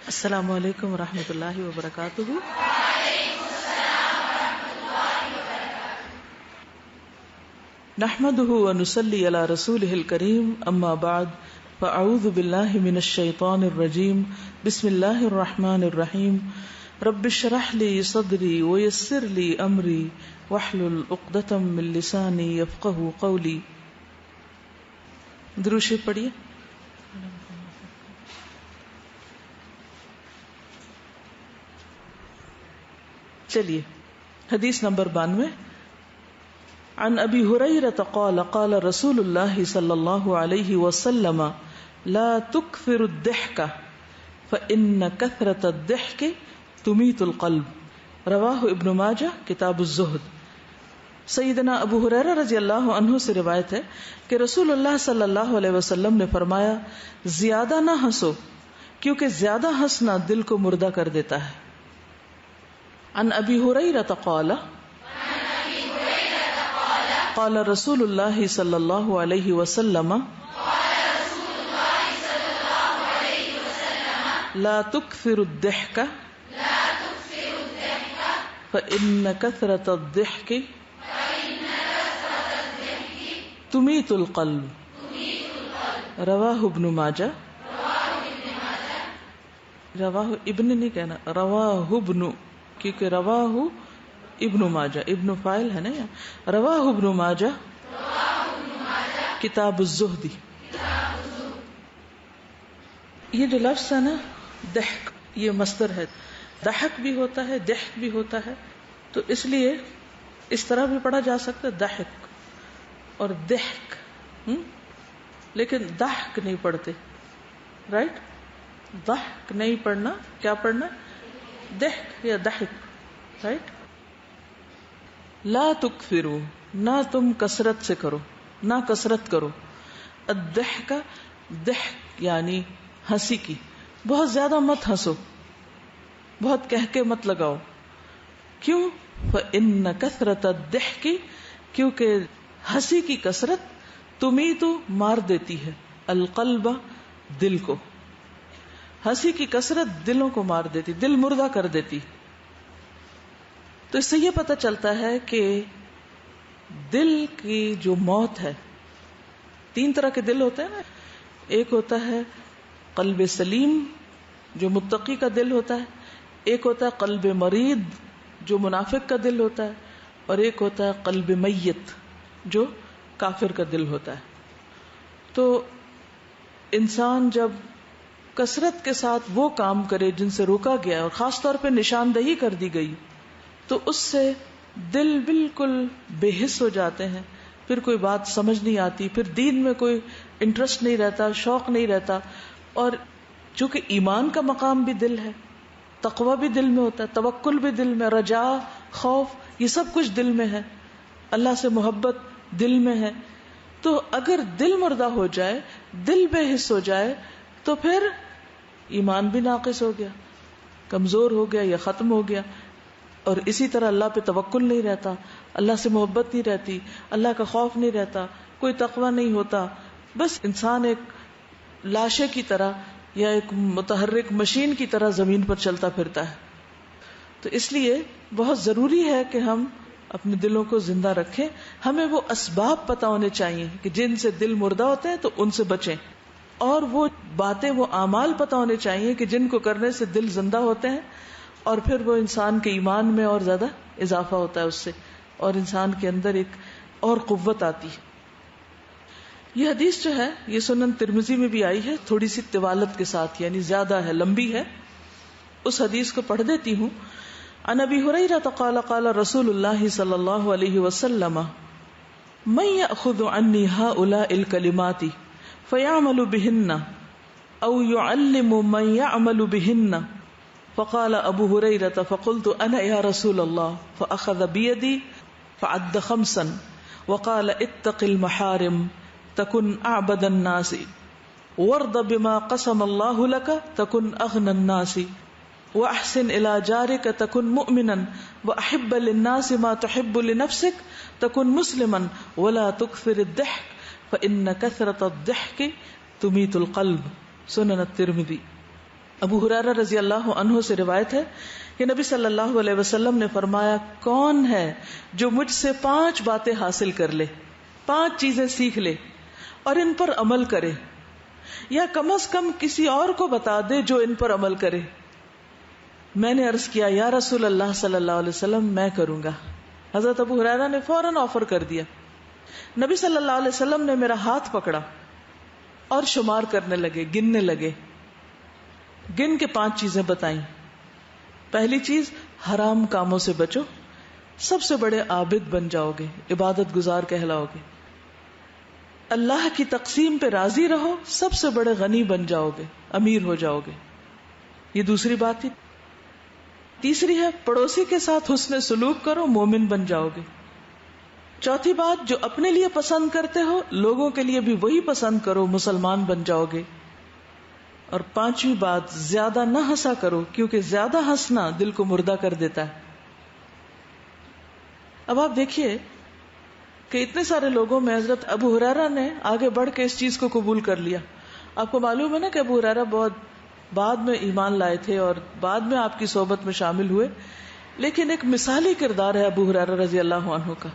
السلام علیکم ورحمۃ اللہ وبرکاتہ۔ نحمده ونصلي على رسوله الكريم، اما بعد فاعوذ باللہ من الشیطان الرجیم، بسم اللہ الرحمن الرحیم، رب اشرح لي صدری ويسر لي امری واحلل عقدۃ من لسانی یفقهوا قولی۔ درود شریف پڑھیے۔ چلیے حدیث نمبر 92۔ عن ابی ہریرہ قال قال رسول اللہ صلی اللہ علیہ وسلم لا تکثر الضحک فإن کثرة الضحک تمیت القلب، رواہ ابن ماجہ کتاب الزہد۔ سیدنا ابو ہریرہ رضی اللہ عنہ سے روایت ہے کہ رسول اللہ صلی اللہ علیہ وسلم نے فرمایا، زیادہ نہ ہنسو کیونکہ زیادہ ہنسنا دل کو مردہ کر دیتا ہے۔ عن ابی ہریرہ قال قال رسول اللہ صلی اللہ علیہ وسلم لا تکثر الضحک فإن کثرة الضحک تمیت القلب، رواہ ابن ماجہ۔ رواہ ابن نہیں کہنا، رواہ ابن، کیونکہ رواہ ابن ماجہ، ابن فاعل ہے نا یہاں، رواہ ابن ماجہ کتاب الزہد۔ یہ جو لفظ ہے نا ضحک، یہ مصدر ہے، ضحک بھی ہوتا ہے ضحک بھی ہوتا ہے، تو اس لیے اس طرح بھی پڑھا جا سکتا ہے ضحک اور ضحک، لیکن ضحک نہیں پڑھتے، رائٹ؟ ضحک نہیں پڑھنا، کیا پڑھنا؟ ضحک یا ضحک، رائٹ؟ لا تکثروا، نہ تم کثرت سے کرو، نہ کثرت کرو، الضحک، ضحک یعنی ہنسی کی، بہت زیادہ مت ہنسو، بہت کہہ کے مت لگاؤ۔ کیوں؟ فإن کثرة الضحک، کیونکہ ہنسی کی کثرت تمیت، مار دیتی ہے، القلب، دل کو۔ ہنسی کی کثرت دلوں کو مار دیتی، دل مردہ کر دیتی۔ تو اس سے یہ پتہ چلتا ہے کہ دل کی جو موت ہے، تین طرح کے دل ہوتے ہیں نا، ایک ہوتا ہے قلب سلیم جو متقی کا دل ہوتا ہے، ایک ہوتا ہے قلب مریض جو منافق کا دل ہوتا ہے، اور ایک ہوتا ہے قلب میت جو کافر کا دل ہوتا ہے۔ تو انسان جب کثرت کے ساتھ وہ کام کرے جن سے روکا گیا اور خاص طور پہ نشاندہی کر دی گئی، تو اس سے دل بالکل بے حس ہو جاتے ہیں، پھر کوئی بات سمجھ نہیں آتی، پھر دین میں کوئی انٹرسٹ نہیں رہتا، شوق نہیں رہتا۔ اور چونکہ ایمان کا مقام بھی دل ہے، تقوی بھی دل میں ہوتا ہے، توکل بھی دل میں، رجا، خوف، یہ سب کچھ دل میں ہے، اللہ سے محبت دل میں ہے۔ تو اگر دل مردہ ہو جائے، دل بے حس ہو جائے، تو پھر ایمان بھی ناقص ہو گیا، کمزور ہو گیا یا ختم ہو گیا، اور اسی طرح اللہ پہ توکل نہیں رہتا، اللہ سے محبت نہیں رہتی، اللہ کا خوف نہیں رہتا، کوئی تقوی نہیں ہوتا، بس انسان ایک لاشے کی طرح یا ایک متحرک مشین کی طرح زمین پر چلتا پھرتا ہے۔ تو اس لیے بہت ضروری ہے کہ ہم اپنے دلوں کو زندہ رکھیں، ہمیں وہ اسباب پتہ ہونے چاہیے کہ جن سے دل مردہ ہوتے ہیں تو ان سے بچیں، اور وہ باتیں، وہ اعمال پتہ ہونے چاہیے کہ جن کو کرنے سے دل زندہ ہوتے ہیں، اور پھر وہ انسان کے ایمان میں اور زیادہ اضافہ ہوتا ہے اس سے، اور انسان کے اندر ایک اور قوت آتی ہے۔ یہ حدیث جو ہے یہ سنن ترمذی میں بھی آئی ہے، تھوڑی سی طوالت کے ساتھ، یعنی زیادہ ہے، لمبی ہے۔ اس حدیث کو پڑھ دیتی ہوں۔ عن ابی ہریرہ قال قال رسول اللہ صلی اللہ علیہ وسلم من یأخذ عنی هؤلاء الکلمات فیعمل بہن او یعلم من یعمل بہن، فقال ابو ہریرہ فقلت انا یا رسول اللہ، فاخذ بیدی فعد خمسا وقال اتق المحارم تکن اعبد الناس وارض بما قسم اللہ لک تکن اغنى الناس واحسن الى جارک تکن مؤمنا واحب للناس ما تحب لنفسک تکن مسلما ولا تکثر الضحک فان کثرة الضحک تمیت القلب، سنن الترمذی۔ ابو ہریرہ رضی اللہ عنہ سے روایت ہے کہ نبی صلی اللہ علیہ وسلم نے فرمایا، کون ہے جو مجھ سے 5 باتیں حاصل کر لے، 5 چیزیں سیکھ لے اور ان پر عمل کرے، یا کم از کم کسی اور کو بتا دے جو ان پر عمل کرے۔ میں نے عرض کیا، یا رسول اللہ صلی اللہ علیہ وسلم، میں کروں گا۔ حضرت ابو ہریرہ نے فوراً آفر کر دیا۔ نبی صلی اللہ علیہ وسلم نے میرا ہاتھ پکڑا اور شمار کرنے لگے، گننے لگے، گن کے 5 چیزیں بتائیں۔ پہلی چیز، حرام کاموں سے بچو، سب سے بڑے عابد بن جاؤ گے، عبادت گزار کہلاؤ گے۔ اللہ کی تقسیم پہ راضی رہو، سب سے بڑے غنی بن جاؤ گے، امیر ہو جاؤ گے۔ یہ دوسری بات تھی۔ تیسری ہے، پڑوسی کے ساتھ حسن سلوک کرو، مومن بن جاؤ گے۔ چوتھی بات، جو اپنے لیے پسند کرتے ہو لوگوں کے لیے بھی وہی پسند کرو، مسلمان بن جاؤ گے۔ اور 5ویں بات، زیادہ نہ ہنسا کرو، کیونکہ زیادہ ہنسنا دل کو مردہ کر دیتا ہے۔ اب آپ دیکھیے کہ اتنے سارے لوگوں میں حضرت ابو ہریرہ نے آگے بڑھ کے اس چیز کو قبول کر لیا۔ آپ کو معلوم ہے نا کہ ابو ہریرہ بہت بعد میں ایمان لائے تھے اور بعد میں آپ کی صحبت میں شامل ہوئے، لیکن ایک مثالی کردار ہے ابو ہریرہ رضی اللہ عنہ کا،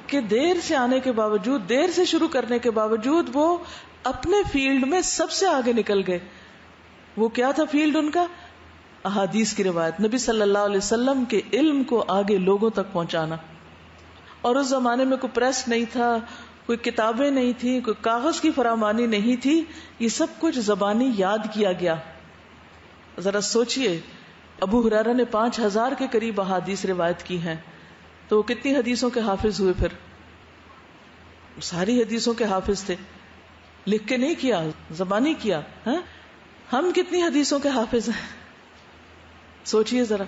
کہ دیر سے آنے کے باوجود، دیر سے شروع کرنے کے باوجود وہ اپنے فیلڈ میں سب سے آگے نکل گئے۔ وہ کیا تھا فیلڈ ان کا؟ احادیث کی روایت، نبی صلی اللہ علیہ وسلم کے علم کو آگے لوگوں تک پہنچانا۔ اور اس زمانے میں کوئی پریس نہیں تھا، کوئی کتابیں نہیں تھی، کوئی کاغذ کی فراوانی نہیں تھی، یہ سب کچھ زبانی یاد کیا گیا۔ ذرا سوچئے، ابو ہریرہ نے 5000 کے قریب احادیث روایت کی ہیں، تو وہ کتنی حدیثوں کے حافظ ہوئے؟ پھر ساری حدیثوں کے حافظ تھے، لکھ کے نہیں کیا، زبانی کیا۔ ہم کتنی حدیثوں کے حافظ ہیں؟ سوچئے ذرا۔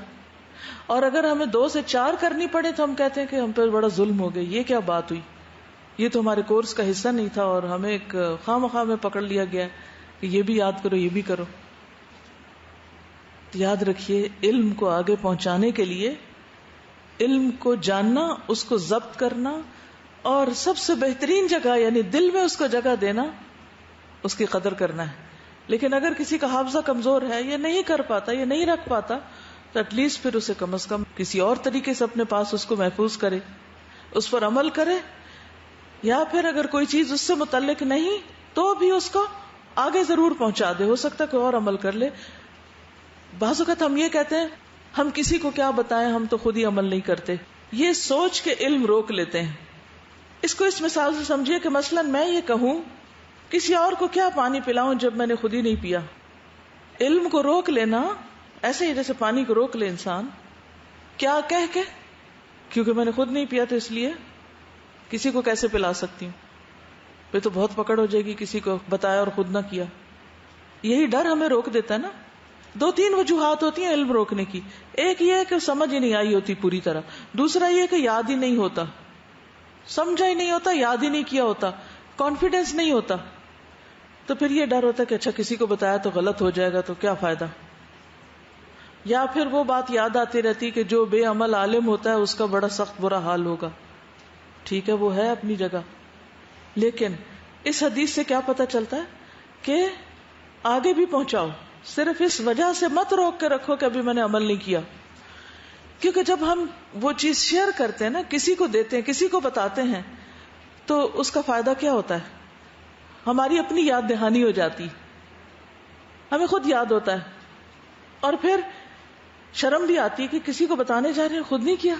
اور اگر ہمیں 2 سے 4 کرنی پڑے تو ہم کہتے ہیں کہ ہم پہ بڑا ظلم ہو گیا، یہ کیا بات ہوئی، یہ تو ہمارے کورس کا حصہ نہیں تھا اور ہمیں ایک خواہ مخواہ میں پکڑ لیا گیا کہ یہ بھی یاد کرو، یہ بھی کرو۔ یاد رکھیے، علم کو آگے پہنچانے کے لیے علم کو جاننا، اس کو ضبط کرنا، اور سب سے بہترین جگہ یعنی دل میں اس کو جگہ دینا، اس کی قدر کرنا ہے۔ لیکن اگر کسی کا حافظہ کمزور ہے، یا نہیں کر پاتا، یا نہیں رکھ پاتا، تو ایٹ لیسٹ پھر اسے کم از کم کسی اور طریقے سے اپنے پاس اس کو محفوظ کرے، اس پر عمل کرے، یا پھر اگر کوئی چیز اس سے متعلق نہیں تو بھی اس کو آگے ضرور پہنچا دے، ہو سکتا ہے کوئی اور عمل کر لے۔ بعض اوقات ہم یہ کہتے ہیں ہم کسی کو کیا بتائیں، ہم تو خود ہی عمل نہیں کرتے، یہ سوچ کے علم روک لیتے ہیں۔ اس کو اس مثال سے سمجھیے کہ مثلا میں یہ کہوں کسی اور کو کیا پانی پلاؤں جب میں نے خود ہی نہیں پیا۔ علم کو روک لینا ایسے ہی جیسے پانی کو روک لے انسان، کیا کہہ کے، کیونکہ میں نے خود نہیں پیا تو اس لیے کسی کو کیسے پلا سکتی ہوں، پھر تو بہت پکڑ ہو جائے گی کسی کو بتایا اور خود نہ کیا۔ یہی ڈر ہمیں روک دیتا ہے نا۔ 2-3 وجوہات ہوتی ہیں علم روکنے کی۔ ایک یہ ہے کہ سمجھ ہی نہیں آئی ہوتی پوری طرح، دوسرا یہ کہ یاد ہی نہیں ہوتا، سمجھا ہی نہیں ہوتا، یاد ہی نہیں کیا ہوتا، کانفیڈینس نہیں ہوتا، تو پھر یہ ڈر ہوتا ہے کہ اچھا کسی کو بتایا تو غلط ہو جائے گا تو کیا فائدہ۔ یا پھر وہ بات یاد آتی رہتی کہ جو بے عمل عالم ہوتا ہے اس کا بڑا سخت برا حال ہوگا۔ ٹھیک ہے، وہ ہے اپنی جگہ، لیکن اس حدیث سے کیا پتہ چلتا ہے کہ آگے بھی پہنچاؤ، صرف اس وجہ سے مت روک کے رکھو کہ ابھی میں نے عمل نہیں کیا۔ کیونکہ جب ہم وہ چیز شیئر کرتے ہیں نا، کسی کو دیتے ہیں، کسی کو بتاتے ہیں، تو اس کا فائدہ کیا ہوتا ہے؟ ہماری اپنی یاد دہانی ہو جاتی، ہمیں خود یاد ہوتا ہے، اور پھر شرم بھی آتی ہے کہ کسی کو بتانے جا رہے ہیں، خود نہیں کیا،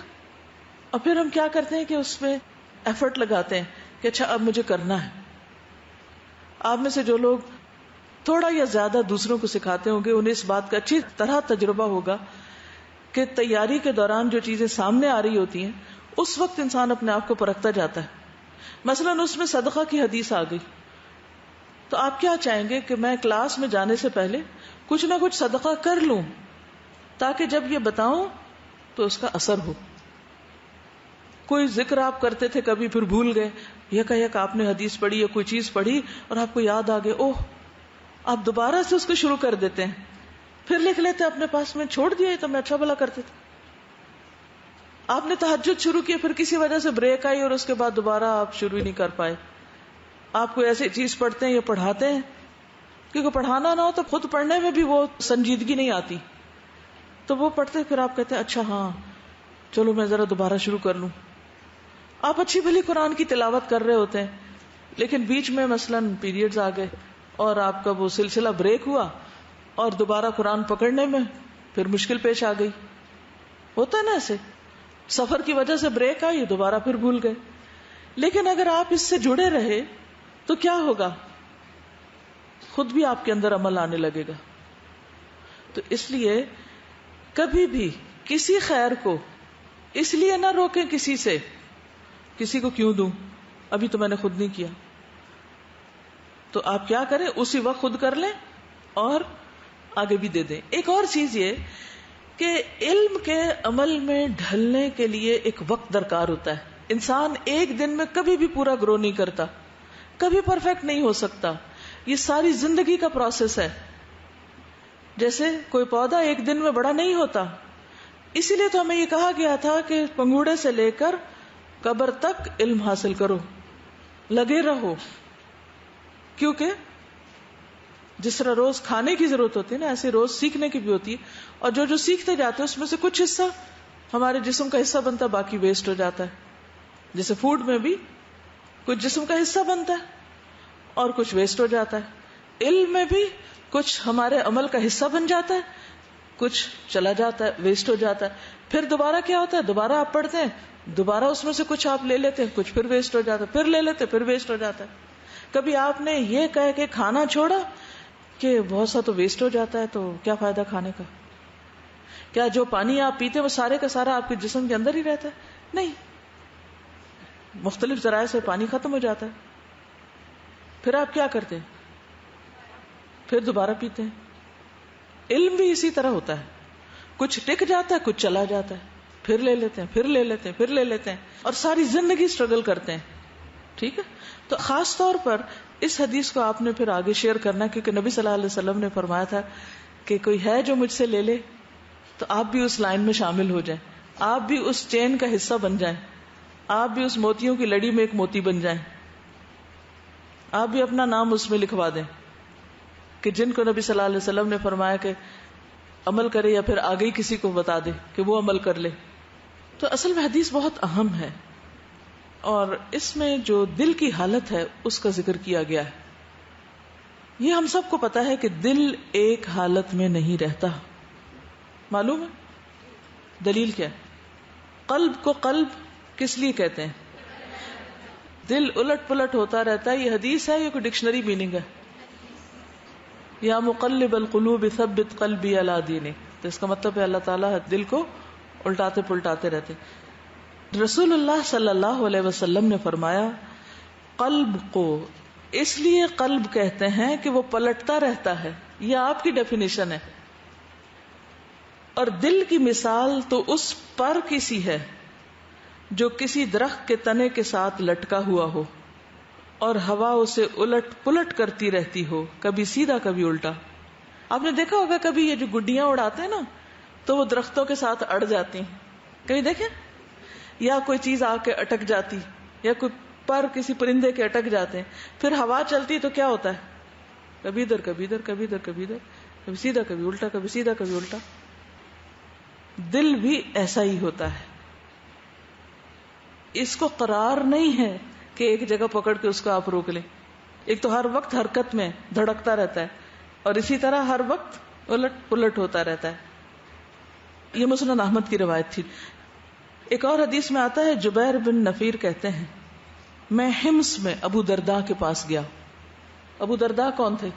اور پھر ہم کیا کرتے ہیں کہ اس میں ایفرٹ لگاتے ہیں کہ اچھا اب مجھے کرنا ہے۔ آپ میں سے جو لوگ تھوڑا یا زیادہ دوسروں کو سکھاتے ہوں گے، انہیں اس بات کا اچھی طرح تجربہ ہوگا کہ تیاری کے دوران جو چیزیں سامنے آ رہی ہوتی ہیں اس وقت انسان اپنے آپ کو پرکھتا جاتا ہے۔ مثلا اس میں صدقہ کی حدیث آ گئی، تو آپ کیا چاہیں گے کہ میں کلاس میں جانے سے پہلے کچھ نہ کچھ صدقہ کر لوں تاکہ جب یہ بتاؤں تو اس کا اثر ہو۔ کوئی ذکر آپ کرتے تھے کبھی پھر بھول گئے، یک آپ نے حدیث پڑھی یا کوئی چیز پڑھی اور آپ کو یاد آ گئے، اوہ، آپ دوبارہ سے اس کو شروع کر دیتے ہیں، پھر لکھ لیتے اپنے پاس میں، چھوڑ دیا تو میں اچھا بھلا کرتے تھے۔ آپ نے تہجد شروع کی، پھر کسی وجہ سے بریک آئی اور اس کے بعد دوبارہ آپ شروع ہی نہیں کر پائے۔ آپ کوئی ایسی چیز پڑھتے ہیں یا پڑھاتے ہیں کیونکہ پڑھانا نہ ہو تو خود پڑھنے میں بھی وہ سنجیدگی نہیں آتی. تو وہ پڑھتے پھر آپ کہتے ہیں اچھا ہاں چلو میں ذرا دوبارہ شروع کر لوں. آپ اچھی بھلی قرآن کی تلاوت کر رہے ہوتے ہیں لیکن بیچ میں مثلاً پیریڈز آ گئے اور آپ کا وہ سلسلہ بریک ہوا اور دوبارہ قرآن پکڑنے میں پھر مشکل پیش آ گئی. ہوتا ہے نا ایسے, سفر کی وجہ سے بریک آئی, دوبارہ پھر بھول گئے. لیکن اگر آپ اس سے جڑے رہے تو کیا ہوگا, خود بھی آپ کے اندر عمل آنے لگے گا. تو اس لیے کبھی بھی کسی خیر کو اس لیے نہ روکیں کسی سے, کسی کو کیوں دوں, ابھی تو میں نے خود نہیں کیا. تو آپ کیا کریں, اسی وقت خود کر لیں اور آگے بھی دے دیں. ایک اور چیز یہ کہ علم کے عمل میں ڈھلنے کے لیے ایک وقت درکار ہوتا ہے. انسان ایک دن میں کبھی بھی پورا گرو نہیں کرتا, کبھی پرفیکٹ نہیں ہو سکتا. یہ ساری زندگی کا پروسیس ہے. جیسے کوئی پودا ایک دن میں بڑا نہیں ہوتا, اسی لیے تو ہمیں یہ کہا گیا تھا کہ پنگوڑے سے لے کر قبر تک علم حاصل کرو, لگے رہو. کیونکہ جس طرح روز کھانے کی ضرورت ہوتی ہے نا, ایسے روز سیکھنے کی بھی ہوتی ہے. اور جو سیکھتے جاتے ہیں اس میں سے کچھ حصہ ہمارے جسم کا حصہ بنتا ہے, باقی ویسٹ ہو جاتا ہے. جیسے فوڈ میں بھی کچھ جسم کا حصہ بنتا ہے اور کچھ ویسٹ ہو جاتا ہے. علم میں بھی کچھ ہمارے عمل کا حصہ بن جاتا ہے, کچھ چلا جاتا ہے, ویسٹ ہو جاتا ہے. پھر دوبارہ کیا ہوتا ہے, دوبارہ آپ پڑھتے ہیں, دوبارہ اس میں سے کچھ آپ لے لیتے ہیں, کچھ پھر ویسٹ ہو جاتا ہے, پھر لے لیتے پھر ویسٹ ہو جاتا ہے. کبھی آپ نے یہ کہہ کے کھانا چھوڑا کہ بہت سا تو ویسٹ ہو جاتا ہے, تو کیا فائدہ کھانے کا. کیا جو پانی آپ پیتے وہ سارے کا سارا آپ کے جسم کے اندر ہی رہتا ہے؟ نہیں, مختلف ذرائع سے پانی ختم ہو جاتا ہے. پھر آپ کیا کرتے ہیں, پھر دوبارہ پیتے ہیں. علم بھی اسی طرح ہوتا ہے, کچھ ٹک جاتا ہے, کچھ چلا جاتا ہے, پھر لے لیتے ہیں, پھر لے لیتے ہیں, پھر لے لیتے ہیں, اور ساری زندگی اسٹرگل کرتے ہیں. ٹھیک ہے, تو خاص طور پر اس حدیث کو آپ نے پھر آگے شیئر کرنا, کیونکہ نبی صلی اللہ علیہ وسلم نے فرمایا تھا کہ کوئی ہے جو مجھ سے لے لے تو آپ بھی اس لائن میں شامل ہو جائیں, آپ بھی اس چین کا حصہ بن جائیں, آپ بھی اس موتیوں کی لڑی میں ایک موتی بن جائیں, آپ بھی اپنا نام اس میں لکھوا دیں کہ جن کو نبی صلی اللہ علیہ وسلم نے فرمایا کہ عمل کرے یا پھر آگے ہی کسی کو بتا دے کہ وہ عمل کر لے. تو اصل میں حدیث بہت اہم ہے, اور اس میں جو دل کی حالت ہے اس کا ذکر کیا گیا ہے. یہ ہم سب کو پتا ہے کہ دل ایک حالت میں نہیں رہتا. معلوم ہے دلیل کیا ہے؟ قلب کو قلب کس لیے کہتے ہیں؟ دل الٹ پلٹ ہوتا رہتا ہے. یہ حدیث ہے, یہ کوئی ڈکشنری میننگ ہے؟ یا مقلب القلوب ثبت قلبی علی دینک, تو اس کا مطلب ہے اللہ تعالیٰ دل کو الٹاتے پلٹاتے رہتے. رسول اللہ صلی اللہ علیہ وسلم نے فرمایا قلب کو اس لیے قلب کہتے ہیں کہ وہ پلٹتا رہتا ہے. یہ آپ کی ڈیفینیشن ہے. اور دل کی مثال تو اس پر کسی ہے جو کسی درخت کے تنے کے ساتھ لٹکا ہوا ہو اور ہوا اسے الٹ پلٹ کرتی رہتی ہو, کبھی سیدھا کبھی الٹا. آپ نے دیکھا ہوگا کبھی یہ جو گڈیاں اڑاتے ہیں نا تو وہ درختوں کے ساتھ اڑ جاتی ہیں, کبھی دیکھیں, یا کوئی چیز آ کے اٹک جاتی, یا کوئی پر کسی پرندے کے اٹک جاتے ہیں. پھر ہوا چلتی تو کیا ہوتا ہے, کبھی ادھر کبھی ادھر, کبھی ادھر کبھی ادھر, کبھی سیدھا کبھی الٹا, کبھی سیدھا کبھی الٹا. دل بھی ایسا ہی ہوتا ہے. اس کو قرار نہیں ہے کہ ایک جگہ پکڑ کے اس کو آپ روک لیں. ایک تو ہر وقت حرکت میں دھڑکتا رہتا ہے, اور اسی طرح ہر وقت الٹ پلٹ ہوتا رہتا ہے. یہ مسند احمد کی روایت تھی. ایک اور حدیث میں آتا ہے, جبیر بن نفیر کہتے ہیں میں حمص میں ابو درداء کے پاس گیا. ابو درداء کون تھے؟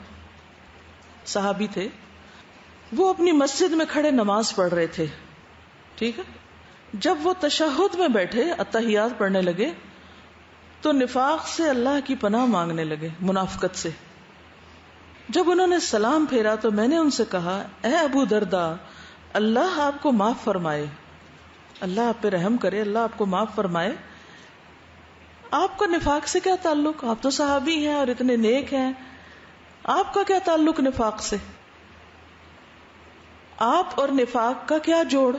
صحابی تھے. وہ اپنی مسجد میں کھڑے نماز پڑھ رہے تھے. ٹھیک ہے, جب وہ تشہد میں بیٹھے اتحیات پڑھنے لگے تو نفاق سے اللہ کی پناہ مانگنے لگے, منافقت سے. جب انہوں نے سلام پھیرا تو میں نے ان سے کہا اے ابو درداء, اللہ آپ کو معاف فرمائے, اللہ آپ پہ رحم کرے, اللہ آپ کو معاف فرمائے. آپ کا نفاق سے کیا تعلق؟ آپ تو صحابی ہیں اور اتنے نیک ہیں, آپ کا کیا تعلق نفاق سے؟ آپ اور نفاق کا کیا جوڑ؟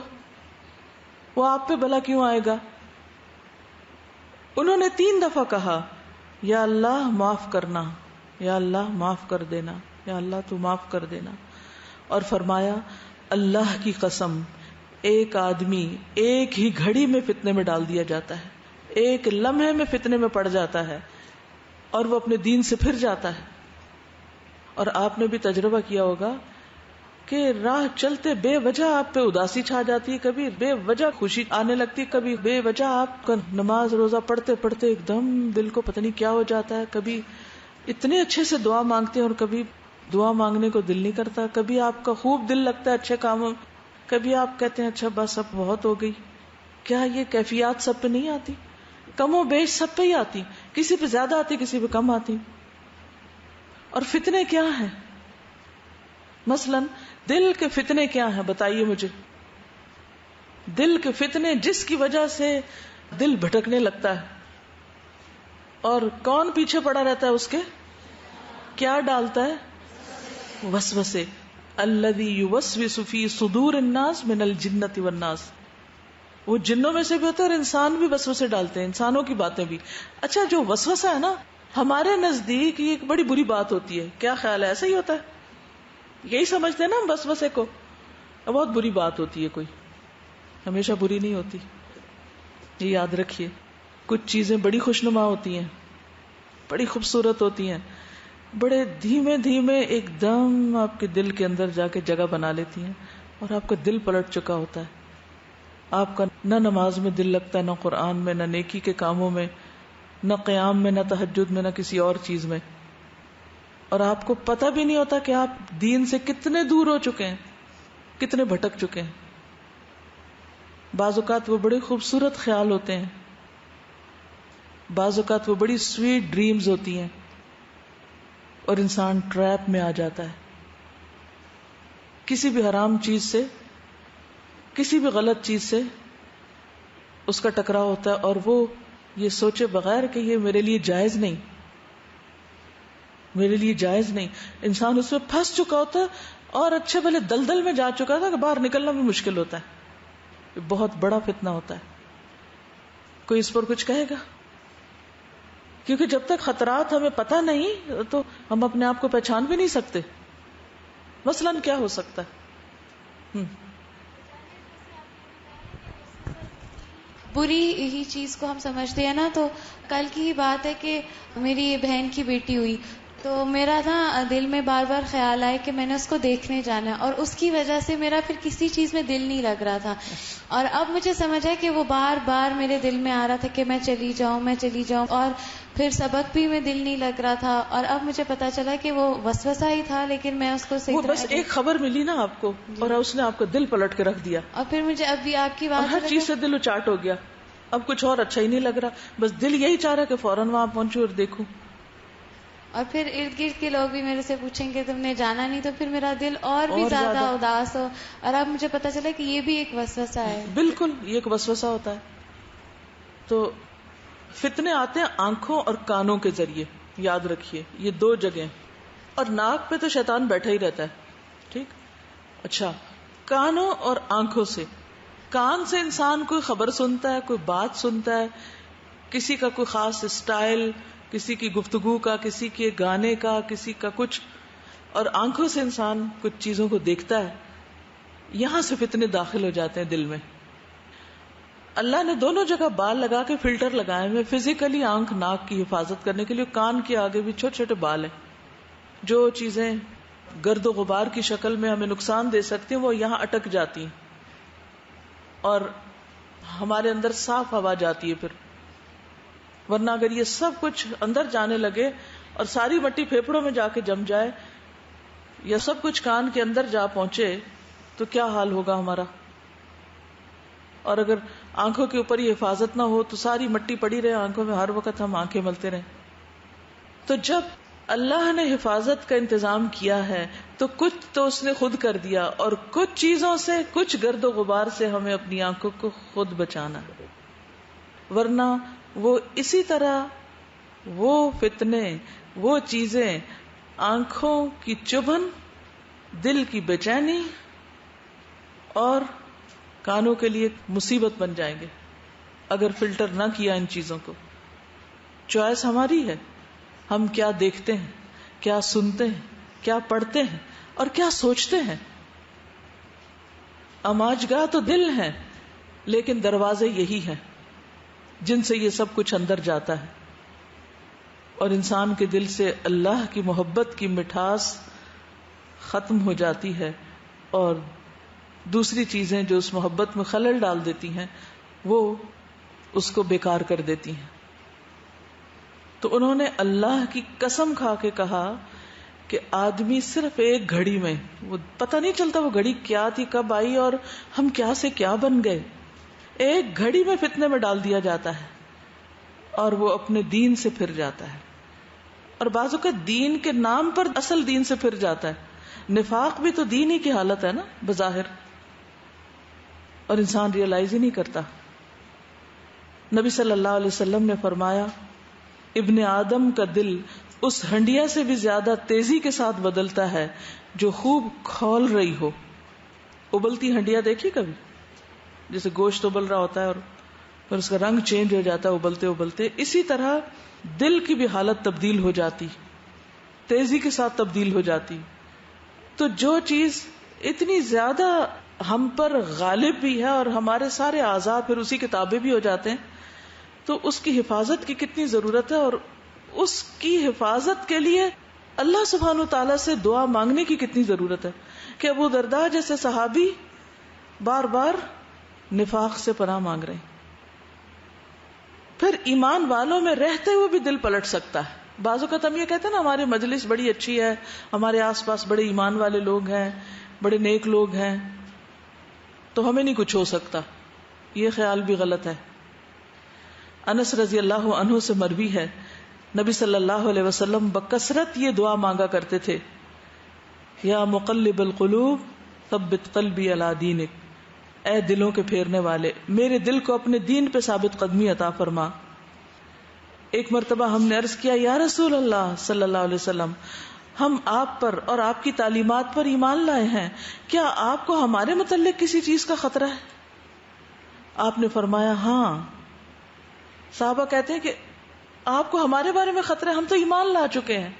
وہ آپ پہ بلا کیوں آئے گا؟ انہوں نے 3 دفعہ کہا یا اللہ معاف کرنا, یا اللہ معاف کر دینا. یا اللہ تو معاف کر دینا. اور فرمایا اللہ کی قسم ایک آدمی ایک ہی گھڑی میں فتنے میں ڈال دیا جاتا ہے, ایک لمحے میں فتنے میں پڑ جاتا ہے اور وہ اپنے دین سے پھر جاتا ہے. اور آپ نے بھی تجربہ کیا ہوگا کہ راہ چلتے بے وجہ آپ پہ اداسی چھا جاتی ہے, کبھی بے وجہ خوشی آنے لگتی ہے, کبھی بے وجہ آپ کا نماز روزہ پڑھتے پڑھتے ایک دم دل کو پتہ نہیں کیا ہو جاتا ہے, کبھی اتنے اچھے سے دعا مانگتے ہیں اور کبھی دعا مانگنے کو دل نہیں کرتا, کبھی آپ کا خوب دل لگتا ہے اچھے کاموں, کبھی آپ کہتے ہیں اچھا بس اب بہت ہو گئی. کیا یہ کیفیات سب پہ نہیں آتی؟ کم و بیش سب پہ ہی آتی, کسی پہ زیادہ آتی کسی پہ کم آتی. اور فتنے کیا ہیں؟ مثلاً دل کے فتنے کیا ہیں بتائیے مجھے. دل کے فتنے جس کی وجہ سے دل بھٹکنے لگتا ہے, اور کون پیچھے پڑا رہتا ہے اس کے؟ کیا ڈالتا ہے؟ وسوسے. الذی یوسوس فی صدور الناس من الجنۃ والناس. وہ جنوں میں سے بھی ہوتے ہیں اور انسان بھی وسوسے ڈالتے ہیں, انسانوں کی باتیں بھی. اچھا جو وسوسہ ہے نا ہمارے نزدیک یہ ایک بڑی بری بات ہوتی ہے, کیا خیال ہے ایسا ہی ہوتا ہے؟ یہی سمجھتے ہیں نا ہم وسوسے کو, بہت بری بات ہوتی ہے, کوئی ہمیشہ بری نہیں ہوتی. یہ یاد رکھیے, کچھ چیزیں بڑی خوشنما ہوتی ہیں, بڑی خوبصورت ہوتی ہیں, بڑے دھیمے دھیمے ایک دم آپ کے دل کے اندر جا کے جگہ بنا لیتی ہیں اور آپ کا دل پلٹ چکا ہوتا ہے. آپ کا نہ نماز میں دل لگتا ہے, نہ قرآن میں, نہ نیکی کے کاموں میں, نہ قیام میں, نہ تہجد میں, نہ کسی اور چیز میں, اور آپ کو پتہ بھی نہیں ہوتا کہ آپ دین سے کتنے دور ہو چکے ہیں, کتنے بھٹک چکے ہیں. بعض اوقات وہ بڑے خوبصورت خیال ہوتے ہیں, بعض اوقات وہ بڑی سویٹ ڈریمز ہوتی ہیں, اور انسان ٹریپ میں آ جاتا ہے. کسی بھی حرام چیز سے, کسی بھی غلط چیز سے اس کا ٹکراؤ ہوتا ہے, اور وہ یہ سوچے بغیر کہ یہ میرے لیے جائز نہیں, میرے لیے جائز نہیں, انسان اس میں پھنس چکا ہوتا ہے اور اچھے بھلے دلدل میں جا چکا تھا کہ باہر نکلنا بھی مشکل ہوتا ہے. یہ بہت بڑا فتنہ ہوتا ہے. کوئی اس پر کچھ کہے گا؟ کیونکہ جب تک خطرات ہمیں پتہ نہیں تو ہم اپنے آپ کو پہچان بھی نہیں سکتے. مثلاً کیا ہو سکتا ہے؟ بری ہی چیز کو ہم سمجھتے ہیں نا. تو کل کی ہی بات ہے کہ میری بہن کی بیٹی ہوئی, تو میرا نا دل میں بار بار خیال آئے کہ میں نے اس کو دیکھنے جانا ہے, اور اس کی وجہ سے میرا پھر کسی چیز میں دل نہیں لگ رہا تھا. اور اب مجھے سمجھ ہے کہ وہ بار بار میرے دل میں آ رہا تھا کہ میں چلی جاؤں, اور پھر سبق بھی میں دل نہیں لگ رہا تھا. اور اب مجھے پتا چلا کہ وہ وسوسہ ہی تھا, لیکن میں اس کو وہ بس ایک خبر ملی نا آپ کو, اور اس نے آپ کا دل پلٹ کے رکھ دیا, اور پھر مجھے اب بھی آپ کی اور بات ہر چیز سے دل اچاٹ ہو گیا. اب کچھ اور اچھا ہی نہیں لگ رہا, بس دل یہی چاہ رہا کہ فوراً وہاں پہنچوں اور دیکھوں. اور پھر ارد گرد کے لوگ بھی میرے سے پوچھیں کہ تم نے جانا نہیں, تو پھر میرا دل اور بھی زیادہ اداس ہو. اور اب مجھے پتا چلا کہ یہ بھی ایک وسوسہ ہے. بالکل یہ ایک وسوسہ ہوتا ہے. تو فتنے آتے ہیں آنکھوں اور کانوں کے ذریعے, یاد رکھیے یہ دو جگہیں. اور ناک پہ تو شیطان بیٹھا ہی رہتا ہے, ٹھیک. اچھا, کانوں اور آنکھوں سے. کان سے انسان کوئی خبر سنتا ہے, کوئی بات سنتا ہے, کسی کا کوئی خاص اسٹائل, کسی کی گفتگو کا, کسی کے گانے کا, کسی کا کچھ. اور آنکھوں سے انسان کچھ چیزوں کو دیکھتا ہے. یہاں سے فتنے داخل ہو جاتے ہیں دل میں. اللہ نے دونوں جگہ بال لگا کے فلٹر لگائے ہوئے فزیکلی آنکھ ناک کی حفاظت کرنے کے لیے. کان کے آگے بھی چھوٹے چھوٹے بال ہیں. جو چیزیں گرد و غبار کی شکل میں ہمیں نقصان دے سکتی ہیں وہ یہاں اٹک جاتی ہیں, اور ہمارے اندر صاف ہوا جاتی ہے پھر. ورنہ اگر یہ سب کچھ اندر جانے لگے اور ساری مٹی پھیپڑوں میں جا کے جم جائے, یا سب کچھ کان کے اندر جا پہنچے, تو کیا حال ہوگا ہمارا. اور اگر آنکھوں کے اوپر یہ حفاظت نہ ہو تو ساری مٹی پڑی رہے آنکھوں میں, ہر وقت ہم آنکھیں ملتے رہیں. تو جب اللہ نے حفاظت کا انتظام کیا ہے تو کچھ تو اس نے خود کر دیا, اور کچھ چیزوں سے, کچھ گرد و غبار سے ہمیں اپنی آنکھوں کو خود بچانا. ورنہ وہ اسی طرح وہ فتنے, وہ چیزیں, آنکھوں کی چبھن, دل کی بے چینی اور کانوں کے لیے مصیبت بن جائیں گے اگر فلٹر نہ کیا ان چیزوں کو. چوائس ہماری ہے, ہم کیا دیکھتے ہیں, کیا سنتے ہیں, کیا پڑھتے ہیں اور کیا سوچتے ہیں. اماجگاہ تو دل ہے، لیکن دروازے یہی ہیں جن سے یہ سب کچھ اندر جاتا ہے، اور انسان کے دل سے اللہ کی محبت کی مٹھاس ختم ہو جاتی ہے، اور دوسری چیزیں جو اس محبت میں خلل ڈال دیتی ہیں وہ اس کو بیکار کر دیتی ہیں. تو انہوں نے اللہ کی قسم کھا کے کہا کہ آدمی صرف ایک گھڑی میں، وہ پتہ نہیں چلتا وہ گھڑی کیا تھی، کب آئی، اور ہم کیا سے کیا بن گئے. ایک گھڑی میں فتنے میں ڈال دیا جاتا ہے اور وہ اپنے دین سے پھر جاتا ہے. اور بعض اوقات دین کے نام پر اصل دین سے پھر جاتا ہے. نفاق بھی تو دین ہی کی حالت ہے نا بظاہر، اور انسان ریئلائز ہی نہیں کرتا. نبی صلی اللہ علیہ وسلم نے فرمایا ابن آدم کا دل اس ہنڈیا سے بھی زیادہ تیزی کے ساتھ بدلتا ہے جو خوب کھول رہی ہو. ابلتی ہنڈیا دیکھی کبھی؟ جیسے گوشت ابل رہا ہوتا ہے اور پھر اس کا رنگ چینج ہو جاتا ہے ابلتے ابلتے. اسی طرح دل کی بھی حالت تبدیل ہو جاتی، تیزی کے ساتھ تبدیل ہو جاتی. تو جو چیز اتنی زیادہ ہم پر غالب بھی ہے اور ہمارے سارے اعضاء پھر اسی کے تابع بھی ہو جاتے ہیں، تو اس کی حفاظت کی کتنی ضرورت ہے. اور اس کی حفاظت کے لیے اللہ سبحانہ وتعالی سے دعا مانگنے کی کتنی ضرورت ہے کہ ابو درداء جیسے صحابی بار بار نفاق سے پناہ مانگ رہے ہیں. پھر ایمان والوں میں رہتے ہوئے بھی دل پلٹ سکتا ہے. بعض اوقات ہم یہ کہتے ہیں نا ہماری مجلس بڑی اچھی ہے، ہمارے آس پاس بڑے ایمان والے لوگ ہیں، بڑے نیک لوگ ہیں، تو ہمیں نہیں کچھ ہو سکتا. یہ خیال بھی غلط ہے. انس رضی اللہ عنہ سے مروی ہے نبی صلی اللہ علیہ وسلم بکثرت یہ دعا مانگا کرتے تھے، یا مقلب القلوب ثبت قلبی علی دینک، اے دلوں کے پھیرنے والے میرے دل کو اپنے دین پہ ثابت قدمی عطا فرما. ایک مرتبہ ہم نے عرض کیا یا رسول اللہ صلی اللہ علیہ وسلم، ہم آپ پر اور آپ کی تعلیمات پر ایمان لائے ہیں، کیا آپ کو ہمارے متعلق کسی چیز کا خطرہ ہے؟ آپ نے فرمایا ہاں. صحابہ کہتے ہیں کہ آپ کو ہمارے بارے میں خطرہ ہے؟ ہم تو ایمان لا چکے ہیں.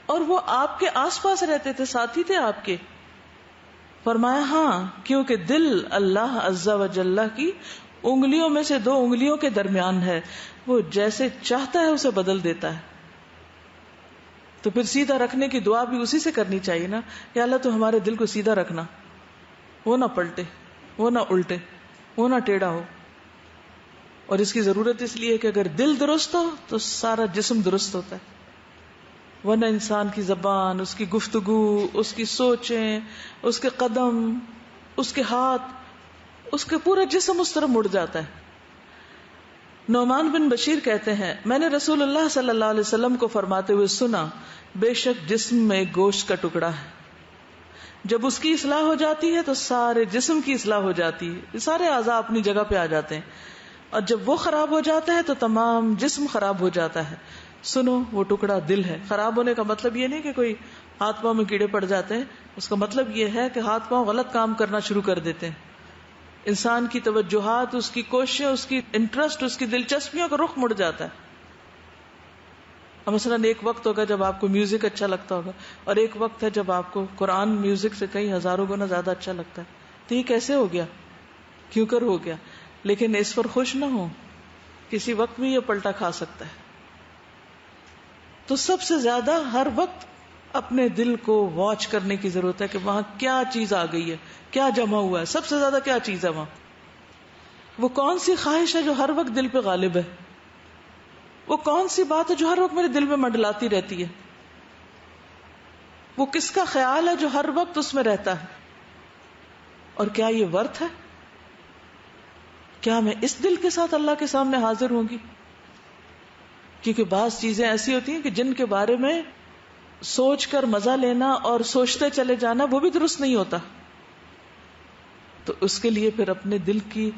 اور وہ آپ کے آس پاس رہتے تھے، ساتھی تھے آپ کے. فرمایا ہاں، کیونکہ دل اللہ عز و جل کی انگلیوں میں سے دو انگلیوں کے درمیان ہے، وہ جیسے چاہتا ہے اسے بدل دیتا ہے. تو پھر سیدھا رکھنے کی دعا بھی اسی سے کرنی چاہیے نا کہ اللہ تو ہمارے دل کو سیدھا رکھنا، وہ نہ پلٹے، وہ نہ الٹے، وہ نہ ٹیڑھا ہو. اور اس کی ضرورت اس لیے کہ اگر دل درست ہو تو سارا جسم درست ہوتا ہے. ورنہ انسان کی زبان، اس کی گفتگو، اس کی سوچیں، اس کے قدم، اس کے ہاتھ، اس کے پورا جسم اس طرح مڑ جاتا ہے. نعمان بن بشیر کہتے ہیں میں نے رسول اللہ صلی اللہ علیہ وسلم کو فرماتے ہوئے سنا، بے شک جسم میں گوشت کا ٹکڑا ہے، جب اس کی اصلاح ہو جاتی ہے تو سارے جسم کی اصلاح ہو جاتی ہے، سارے اعضاء اپنی جگہ پہ آ جاتے ہیں، اور جب وہ خراب ہو جاتا ہے تو تمام جسم خراب ہو جاتا ہے. سنو وہ ٹکڑا دل ہے. خراب ہونے کا مطلب یہ نہیں کہ کوئی ہاتھ پاؤں میں کیڑے پڑ جاتے ہیں، اس کا مطلب یہ ہے کہ ہاتھ پاؤں غلط کام کرنا شروع کر دیتے ہیں. انسان کی توجہات، اس کی کوششیں، اس کی انٹرسٹ، اس کی دلچسپیوں کا رخ مڑ جاتا ہے. مثلاً ایک وقت ہوگا جب آپ کو میوزک اچھا لگتا ہوگا، اور ایک وقت ہے جب آپ کو قرآن میوزک سے کئی ہزاروں گنا زیادہ اچھا لگتا ہے. تو یہ کیسے ہو گیا؟ کیوں کر ہو گیا؟ لیکن اس پر خوش نہ ہو، کسی وقت بھی یہ پلٹا کھا سکتا ہے. تو سب سے زیادہ ہر وقت اپنے دل کو واچ کرنے کی ضرورت ہے کہ وہاں کیا چیز آ گئی ہے، کیا جمع ہوا ہے، سب سے زیادہ کیا چیز ہے وہاں. وہ کون سی خواہش ہے جو ہر وقت دل پہ غالب ہے؟ وہ کون سی بات ہے جو ہر وقت میرے دل میں منڈلاتی رہتی ہے؟ وہ کس کا خیال ہے جو ہر وقت اس میں رہتا ہے؟ اور کیا یہ ورتھ ہے؟ کیا میں اس دل کے ساتھ اللہ کے سامنے حاضر ہوں گی؟ کیونکہ بعض چیزیں ایسی ہوتی ہیں کہ جن کے بارے میں سوچ کر مزہ لینا اور سوچتے چلے جانا وہ بھی درست نہیں ہوتا. تو اس کے لیے پھر اپنے دل کی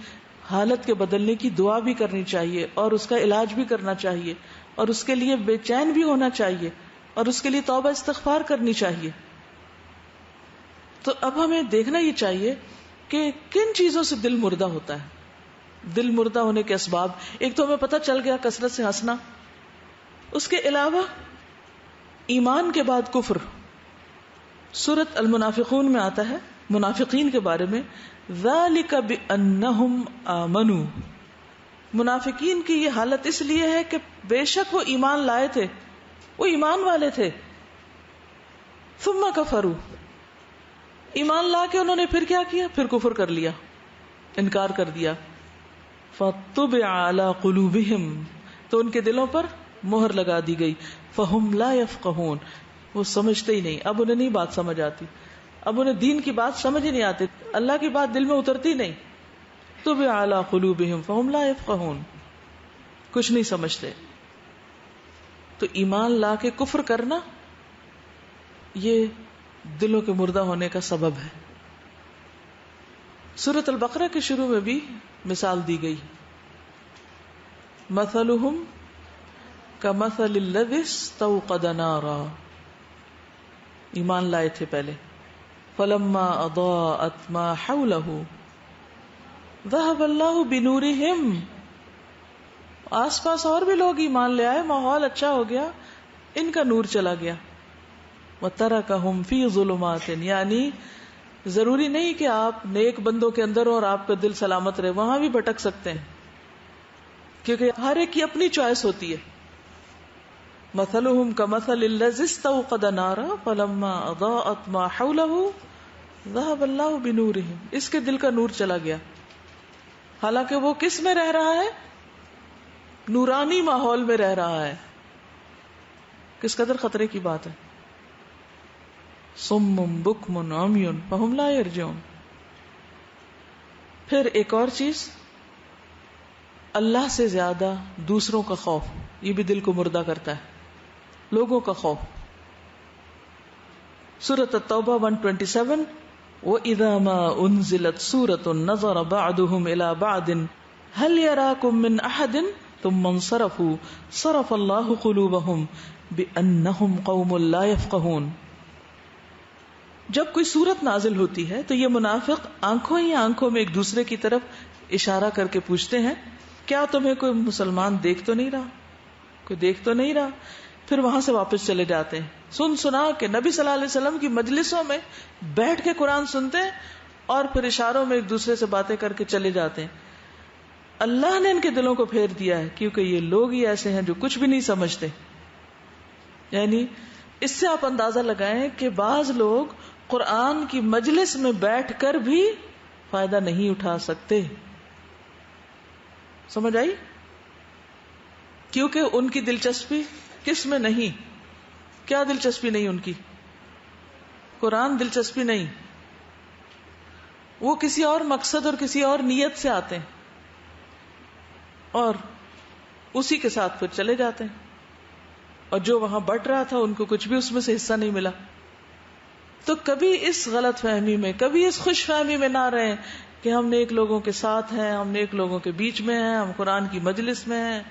حالت کے بدلنے کی دعا بھی کرنی چاہیے، اور اس کا علاج بھی کرنا چاہیے، اور اس کے لیے بے چین بھی ہونا چاہیے، اور اس کے لیے توبہ استغفار کرنی چاہیے. تو اب ہمیں دیکھنا یہ چاہیے کہ کن چیزوں سے دل مردہ ہوتا ہے. دل مردہ ہونے کے اسباب، ایک تو ہمیں پتہ چل گیا کثرت سے ہنسنا. اس کے علاوہ ایمان کے بعد کفر. سورۃ المنافقون میں آتا ہے منافقین کے بارے میں، ذالک بانہم آمنوا. منافقین کی یہ حالت اس لیے ہے کہ بے شک وہ ایمان لائے تھے، وہ ایمان والے تھے. ثم کفروا، ایمان لا کے انہوں نے پھر کیا کیا؟ پھر کفر کر لیا، انکار کر دیا. فطبع علی قلوبہم، تو ان کے دلوں پر مہر لگا دی گئی. فہم لا یفقہون، وہ سمجھتے ہی نہیں، اب انہیں نہیں بات سمجھ آتی، اب انہیں دین کی بات سمجھ ہی نہیں آتی، اللہ کی بات دل میں اترتی نہیں. طبع علی قلوبہم فہم لا یفقہون، کچھ نہیں سمجھتے. تو ایمان لا کے کفر کرنا یہ دلوں کے مردہ ہونے کا سبب ہے. سورۃ البقرہ کے شروع میں بھی مثال دی گئی، مثلہم کمثل الذی استوقد نارا. ایمان لائے تھے پہلے، فلما اضاءت ما حولہ ذهب اللہ بنورہم. آس پاس اور بھی لوگ ایمان لے آئے، ماحول اچھا ہو گیا، ان کا نور چلا گیا. وترکہم فی ظلمات، یعنی ضروری نہیں کہ آپ نیک بندوں کے اندر ہو اور آپ کا دل سلامت رہے، وہاں بھی بھٹک سکتے ہیں، کیونکہ ہر ایک کی اپنی چوائس ہوتی ہے. مثلہم کمثل الذی استوقد نارا فلما اضاءت ما حولہ ذهب اللہ بنورہم. اس کے دل کا نور چلا گیا، حالانکہ وہ کس میں رہ رہا ہے؟ نورانی ماحول میں رہ رہا ہے. کس قدر خطرے کی بات ہے. صم بکم عمی فہم لا یرجعون. پھر ایک اور چیز، اللہ سے زیادہ دوسروں کا خوف، یہ بھی دل کو مردہ کرتا ہے، لوگوں کا خوف. سورۃ التوبہ 127، وَإِذَا مَا أُنزِلَتْ سُورَةٌ نَظَرَ بَعْضُهُمْ إِلَى بَعْضٍ هَلْ يَرَاكُمْ مِنْ أَحَدٍ ثُمَّ انصَرَفُوا صَرَفَ اللَّهُ قُلُوبَهُمْ بِأَنَّهُمْ قَوْمٌ لَا يَفْقَهُونَ. جب کوئی سورت نازل ہوتی ہے تو یہ منافق آنکھوں ہی آنکھوں میں ایک دوسرے کی طرف اشارہ کر کے پوچھتے ہیں، کیا تمہیں کوئی مسلمان دیکھ تو نہیں رہا، کوئی دیکھ تو نہیں رہا؟ پھر وہاں سے واپس چلے جاتے ہیں، سنا کہ نبی صلی اللہ علیہ وسلم کی مجلسوں میں بیٹھ کے قرآن سنتے ہیں اور پھر اشاروں میں ایک دوسرے سے باتیں کر کے چلے جاتے ہیں. اللہ نے ان کے دلوں کو پھیر دیا ہے، کیونکہ یہ لوگ ہی ایسے ہیں جو کچھ بھی نہیں سمجھتے. یعنی اس سے آپ اندازہ لگائیں کہ بعض لوگ قرآن کی مجلس میں بیٹھ کر بھی فائدہ نہیں اٹھا سکتے. سمجھ آئی؟ کیونکہ ان کی دلچسپی کس میں نہیں؟ کیا دلچسپی نہیں ان کی؟ قرآن دلچسپی نہیں، وہ کسی اور مقصد اور کسی اور نیت سے آتے ہیں اور اسی کے ساتھ پھر چلے جاتے ہیں، اور جو وہاں بٹ رہا تھا ان کو کچھ بھی اس میں سے حصہ نہیں ملا. تو کبھی اس غلط فہمی میں، کبھی اس خوش فہمی میں نہ رہیں کہ ہم نیک لوگوں کے ساتھ ہیں، ہم نیک لوگوں کے بیچ میں ہیں، ہم قرآن کی مجلس میں ہیں.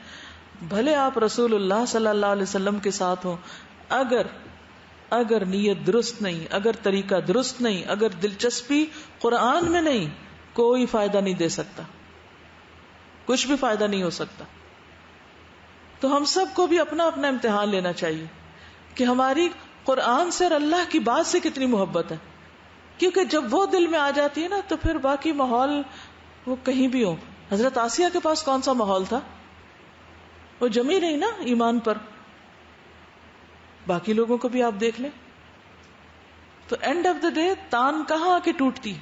بھلے آپ رسول اللہ صلی اللہ علیہ وسلم کے ساتھ ہوں، اگر نیت درست نہیں، اگر طریقہ درست نہیں، اگر دلچسپی قرآن میں نہیں، کوئی فائدہ نہیں دے سکتا، کچھ بھی فائدہ نہیں ہو سکتا. تو ہم سب کو بھی اپنا اپنا امتحان لینا چاہیے کہ ہماری قرآن سے اور اللہ کی بات سے کتنی محبت ہے. کیونکہ جب وہ دل میں آ جاتی ہے نا تو پھر باقی ماحول وہ کہیں بھی ہو. حضرت آسیہ کے پاس کون سا ماحول تھا؟ وہ جمی نہیں نا ایمان پر. باقی لوگوں کو بھی آپ دیکھ لیں تو اینڈ آف دا ڈے تان کہاں آ کے ٹوٹتی؟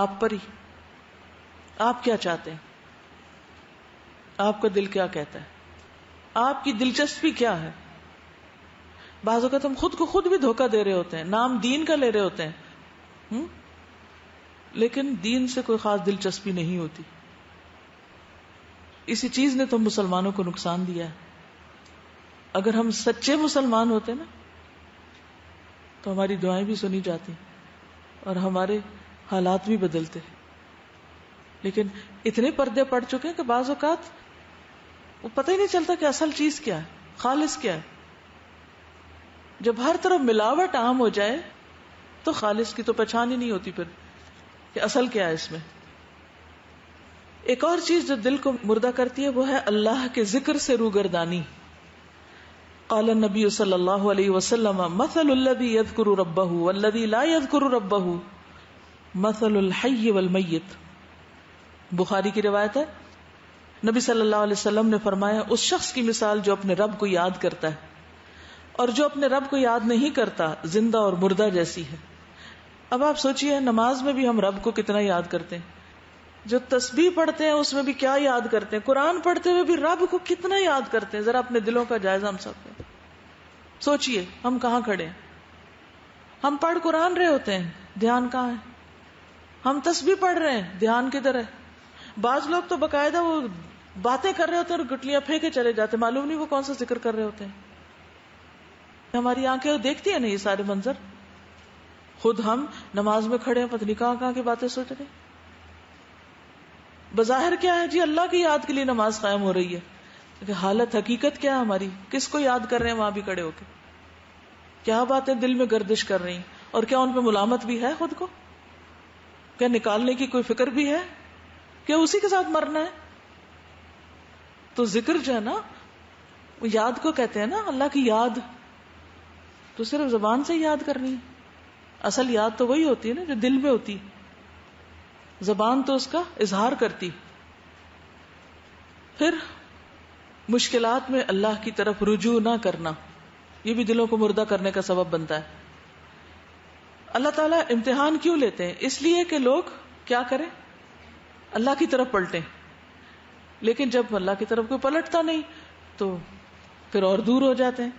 آپ پر ہی. آپ کیا چاہتے ہیں؟ آپ کا دل کیا کہتا ہے؟ آپ کی دلچسپی کیا ہے؟ بعض اوقات ہم خود کو خود بھی دھوکہ دے رہے ہوتے ہیں، نام دین کا لے رہے ہوتے ہیں، لیکن دین سے کوئی خاص دلچسپی نہیں ہوتی. اسی چیز نے تو مسلمانوں کو نقصان دیا ہے. اگر ہم سچے مسلمان ہوتے نا تو ہماری دعائیں بھی سنی جاتی اور ہمارے حالات بھی بدلتے. لیکن اتنے پردے پڑ چکے ہیں کہ بعض اوقات وہ پتہ ہی نہیں چلتا کہ اصل چیز کیا ہے، خالص کیا ہے. جب ہر طرف ملاوٹ عام ہو جائے تو خالص کی تو پہچان ہی نہیں ہوتی پھر کہ اصل کیا ہے اس میں. ایک اور چیز جو دل کو مردہ کرتی ہے وہ ہے اللہ کے ذکر سے روگردانی. قال النبی صلی اللہ علیہ وسلم مثل الذی یذکر ربہ والذی لا یذکر ربہ مثل الحی والمیت. بخاری کی روایت ہے. نبی صلی اللہ علیہ وسلم نے فرمایا اس شخص کی مثال جو اپنے رب کو یاد کرتا ہے اور جو اپنے رب کو یاد نہیں کرتا زندہ اور مردہ جیسی ہے. اب آپ سوچئے نماز میں بھی ہم رب کو کتنا یاد کرتے ہیں, جو تسبیح پڑھتے ہیں اس میں بھی کیا یاد کرتے ہیں, قرآن پڑھتے ہوئے بھی رب کو کتنا یاد کرتے ہیں. ذرا اپنے دلوں کا جائزہ ہم سب کو سوچئے ہم کہاں کھڑے ہیں. ہم پڑھ قرآن رہے ہوتے ہیں, دھیان کہاں ہے. ہم تسبیح پڑھ رہے ہیں, دھیان کدھر ہے. بعض لوگ تو باقاعدہ وہ باتیں کر رہے ہوتے ہیں اور گٹلیاں پھینکے چلے جاتے, معلوم نہیں وہ کون سا ذکر کر رہے ہوتے ہیں. ہماری آنکھیں دیکھتی ہیں نا یہ سارے منظر. خود ہم نماز میں کھڑے ہیں, پتہ نہیں کہاں کہاں کی باتیں سوچ رہے ہیں. بظاہر کیا ہے جی اللہ کی یاد کے لیے نماز قائم ہو رہی ہے, لیکن حالت حقیقت کیا ہے ہماری, کس کو یاد کر رہے ہیں وہاں بھی کھڑے ہو کے, کیا باتیں دل میں گردش کر رہی ہیں, اور کیا ان پہ ملامت بھی ہے خود کو, کیا نکالنے کی کوئی فکر بھی ہے, کیا اسی کے ساتھ مرنا ہے. تو ذکر جو ہے نا وہ یاد کو کہتے ہیں نا, اللہ کی یاد تو صرف زبان سے یاد کرنی ہے. اصل یاد تو وہی ہوتی ہے نا جو دل میں ہوتی, زبان تو اس کا اظہار کرتی. پھر مشکلات میں اللہ کی طرف رجوع نہ کرنا, یہ بھی دلوں کو مردہ کرنے کا سبب بنتا ہے. اللہ تعالیٰ امتحان کیوں لیتے ہیں؟ اس لیے کہ لوگ کیا کریں, اللہ کی طرف پلٹیں. لیکن جب اللہ کی طرف کوئی پلٹتا نہیں تو پھر اور دور ہو جاتے ہیں.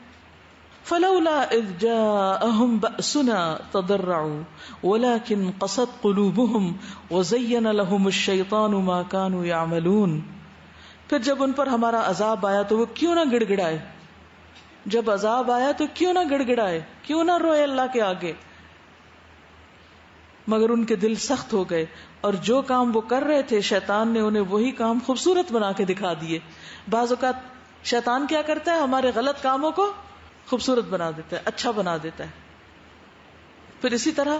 فلولا اذ جاءهم بأسنا تضرعوا ولكن قست قلوبهم وزين لهم الشيطان ما كانوا يعملون. پھر جب ان پر ہمارا عذاب آیا تو وہ کیوں نہ گڑ گڑائے. جب عذاب آیا تو کیوں نہ گڑ گڑائے, کیوں نہ روئے اللہ کے آگے, مگر ان کے دل سخت ہو گئے, اور جو کام وہ کر رہے تھے شیطان نے انہیں وہی کام خوبصورت بنا کے دکھا دیے. بعض اوقات شیطان کیا کرتا ہے, ہمارے غلط کاموں کو خوبصورت بنا دیتا ہے, اچھا بنا دیتا ہے. پھر اسی طرح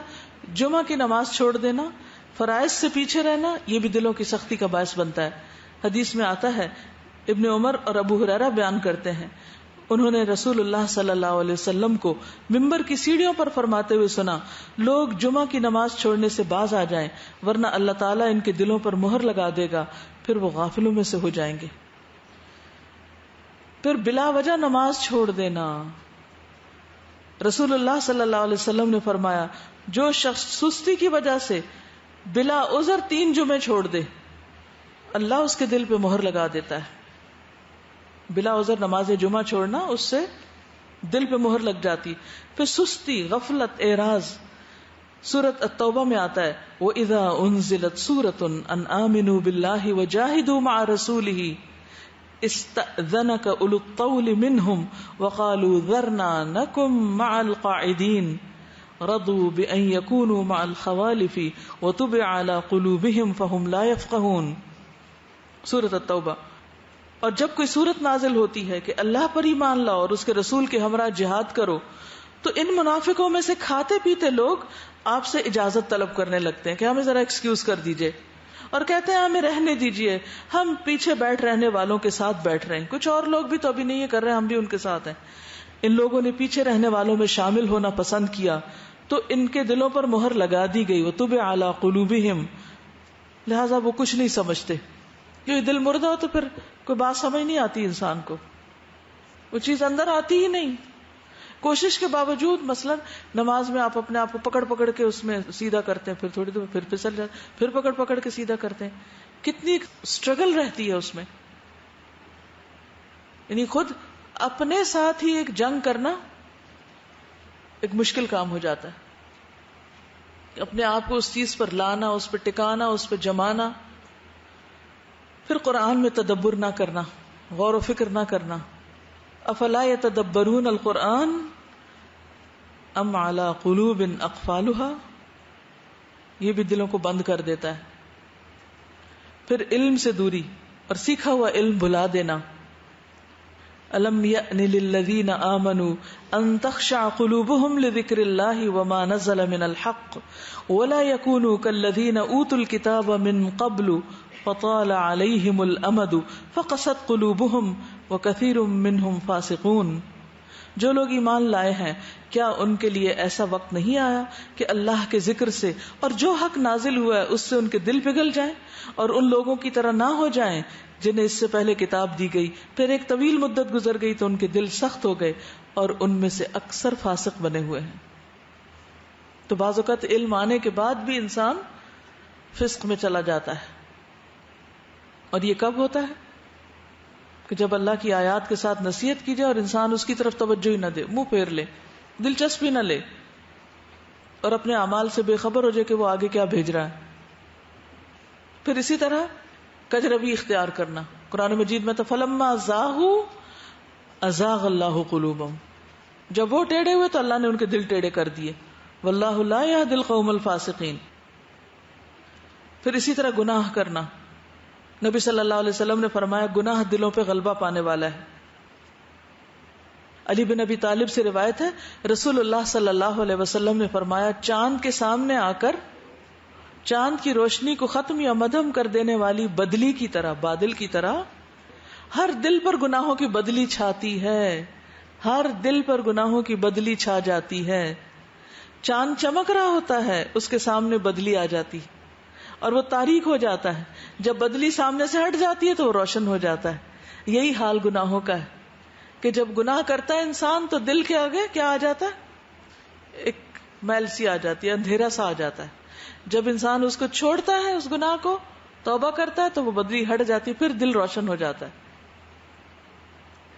جمعہ کی نماز چھوڑ دینا, فرائض سے پیچھے رہنا, یہ بھی دلوں کی سختی کا باعث بنتا ہے. حدیث میں آتا ہے, ابن عمر اور ابو ہریرہ بیان کرتے ہیں, انہوں نے رسول اللہ صلی اللہ علیہ وسلم کو ممبر کی سیڑھیوں پر فرماتے ہوئے سنا, لوگ جمعہ کی نماز چھوڑنے سے باز آ جائیں ورنہ اللہ تعالیٰ ان کے دلوں پر مہر لگا دے گا, پھر وہ غافلوں میں سے ہو جائیں گے. پھر بلا وجہ نماز چھوڑ دینا. رسول اللہ صلی اللہ علیہ وسلم نے فرمایا, جو شخص سستی کی وجہ سے بلا عذر 3 جمعے چھوڑ دے اللہ اس کے دل پہ مہر لگا دیتا ہے. بلا عذر نماز جمعہ چھوڑنا, اس سے دل پہ مہر لگ جاتی. پھر سستی, غفلت, اعراض. سورۃ التوبہ میں آتا ہے, وَإِذَا أُنزِلَتْ سُورَةٌ أَنْ آمِنُوا بِاللَّهِ وَجَاهِدُوا مَعَ رَسُولِهِ اسْتَأْذَنَكَ أُولُو الطَّوْلِ مِنْهُمْ وَقَالُوا ذَرْنَا نَكُن مَعَ الْقَاعِدِينَ رَضُوا بِأَن يَكُونُوا مَعَ الْخَوَالِفِ وَطُبِعَ عَلَى قُلُوبِهِمْ فَهُمْ لَا يَفْقَهُونَ. سورۃ التوبہ. اور جب کوئی صورت نازل ہوتی ہے کہ اللہ پر ایمان لاؤ اور اس کے رسول کے ہمراہ جہاد کرو, تو ان منافقوں میں سے کھاتے پیتے لوگ آپ سے اجازت طلب کرنے لگتے ہیں کہ ہمیں ذرا ایکسکیوز کر دیجئے, اور کہتے ہیں ہمیں رہنے دیجئے, ہم پیچھے بیٹھ رہنے والوں کے ساتھ بیٹھ رہے ہیں. کچھ اور لوگ بھی تو ابھی نہیں یہ کر رہے, ہم بھی ان کے ساتھ ہیں. ان لوگوں نے پیچھے رہنے والوں میں شامل ہونا پسند کیا تو ان کے دلوں پر مہر لگا دی گئی, وَطُبِعَ عَلَى قُلُوبِهِمْ, لہٰذا وہ کچھ نہیں سمجھتے. جو دل مردہ ہو تو پھر کوئی بات سمجھ نہیں آتی انسان کو, وہ چیز اندر آتی ہی نہیں. کوشش کے باوجود مثلا نماز میں آپ اپنے آپ کو پکڑ پکڑ کے اس میں سیدھا کرتے ہیں, پھر تھوڑی دیر پھر پھسل جاتے, پھر پکڑ پکڑ کے سیدھا کرتے ہیں. کتنی اسٹرگل رہتی ہے اس میں. یعنی خود اپنے ساتھ ہی ایک جنگ کرنا ایک مشکل کام ہو جاتا ہے. اپنے آپ کو اس چیز پر لانا, اس پہ ٹکانا, اس پہ جمانا. پھر قرآن میں تدبر نہ کرنا, غور و فکر نہ کرنا. افلا یتدبرون القرآن ام علی قلوب اقفالها, یہ بھی دلوں کو بند کر دیتا ہے. پھر علم سے دوری اور سیکھا ہوا علم بھلا دینا. الم یأن للذین آمنوا ان تخشع قلوبهم لذکر اللہ وما نزل من الحق ولا يكونوا كالذین اوتوا الكتاب من قبل فطال علیہم الامد فقست قلوبهم وکثیر منهم فاسقون. جو لوگ ایمان لائے ہیں کیا ان کے لیے ایسا وقت نہیں آیا کہ اللہ کے ذکر سے اور جو حق نازل ہوا ہے اس سے ان کے دل پگھل جائیں اور ان لوگوں کی طرح نہ ہو جائیں جنہیں اس سے پہلے کتاب دی گئی، پھر ایک طویل مدت گزر گئی تو ان کے دل سخت ہو گئے اور ان میں سے اکثر فاسق بنے ہوئے ہیں۔ تو بعض اوقات علم آنے کے بعد بھی انسان فسق میں چلا جاتا ہے، اور یہ کب ہوتا ہے کہ جب اللہ کی آیات کے ساتھ نصیحت کی جائے اور انسان اس کی طرف توجہ ہی نہ دے، منہ پھیر لے، دلچسپی نہ لے، اور اپنے اعمال سے بے خبر ہو جائے کہ وہ آگے کیا بھیج رہا ہے۔ پھر اسی طرح کجروی اختیار کرنا، قرآن مجید میں تو فَلَمَّا زَاغُوا أَزَاغَ اللَّهُ قُلُوبَهُمْ، جب وہ ٹیڑھے ہوئے تو اللہ نے ان کے دل ٹیڑھے کر دیے، وَاللَّهُ لَا يَهْدِي الْقَوْمَ الْفَاسِقِينَ۔ پھر اسی طرح گناہ کرنا، نبی صلی اللہ علیہ وسلم نے فرمایا گناہ دلوں پہ غلبہ پانے والا ہے۔ علی بن ابی طالب سے روایت ہے رسول اللہ صلی اللہ علیہ وسلم نے فرمایا چاند کے سامنے آ کر چاند کی روشنی کو ختم یا مدھم کر دینے والی بدلی کی طرح، بادل کی طرح ہر دل پر گناہوں کی بدلی چھاتی ہے، ہر دل پر گناہوں کی بدلی چھا جاتی ہے۔ چاند چمک رہا ہوتا ہے، اس کے سامنے بدلی آ جاتی اور وہ تاریک ہو جاتا ہے، جب بدلی سامنے سے ہٹ جاتی ہے تو وہ روشن ہو جاتا ہے۔ یہی حال گناہوں کا ہے کہ جب گناہ کرتا ہے انسان تو دل کے آگے کیا آ جاتا ہے؟ ایک میل سی آ جاتی ہے، اندھیرا سا آ جاتا ہے۔ جب انسان اس کو چھوڑتا ہے، اس گناہ کو توبہ کرتا ہے تو وہ بدلی ہٹ جاتی ہے، پھر دل روشن ہو جاتا ہے۔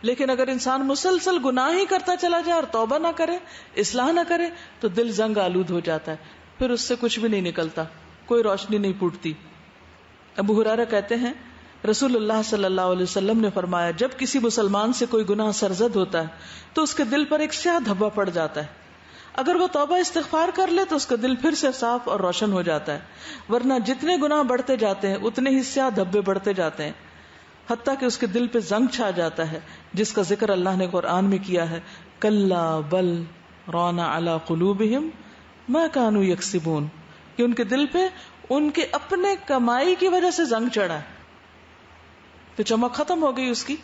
لیکن اگر انسان مسلسل گناہ ہی کرتا چلا جائے اور توبہ نہ کرے، اصلاح نہ کرے تو دل زنگ آلود ہو جاتا ہے، پھر اس سے کچھ بھی نہیں نکلتا، کوئی روشنی نہیں پھوٹتی۔ ابو ہریرہ کہتے ہیں رسول اللہ صلی اللہ علیہ وسلم نے فرمایا جب کسی مسلمان سے کوئی گناہ سرزد ہوتا ہے تو اس کے دل پر ایک سیاہ دھبا پڑ جاتا ہے، اگر وہ توبہ استغفار کر لے تو اس کا دل پھر سے صاف اور روشن ہو جاتا ہے، ورنہ جتنے گناہ بڑھتے جاتے ہیں اتنے ہی سیاہ دھبے بڑھتے جاتے ہیں، حتیٰ کہ اس کے دل پہ زنگ چھا جاتا ہے، جس کا ذکر اللہ نے قرآن میں کیا ہے کلا بل ران علی قلوبہم ما کانوا یکسبون، کہ ان کے دل پہ ان کے اپنے کمائی کی وجہ سے زنگ چڑھا ہے، تو چمک ختم ہو گئی اس کی۔